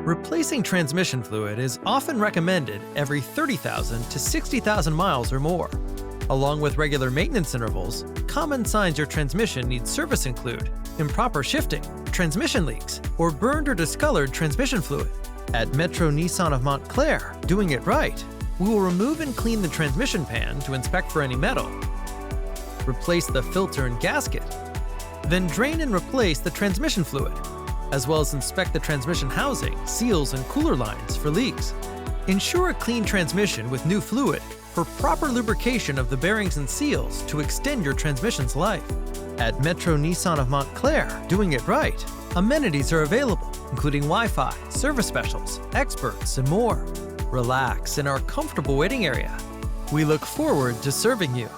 Replacing transmission fluid is often recommended every 30,000 to 60,000 miles or more. Along with regular maintenance intervals, common signs your transmission needs service include improper shifting, transmission leaks, or burned or discolored transmission fluid. At Metro Nissan of Montclair, doing it right, we will remove and clean the transmission pan to inspect for any metal, replace the filter and gasket, then drain and replace the transmission fluid, as well as inspect the transmission housing, seals, and cooler lines for leaks. Ensure a clean transmission with new fluid for proper lubrication of the bearings and seals to extend your transmission's life. At Metro Nissan of Montclair, doing it right, amenities are available, including Wi-Fi, service specials, experts, and more. Relax in our comfortable waiting area. We look forward to serving you.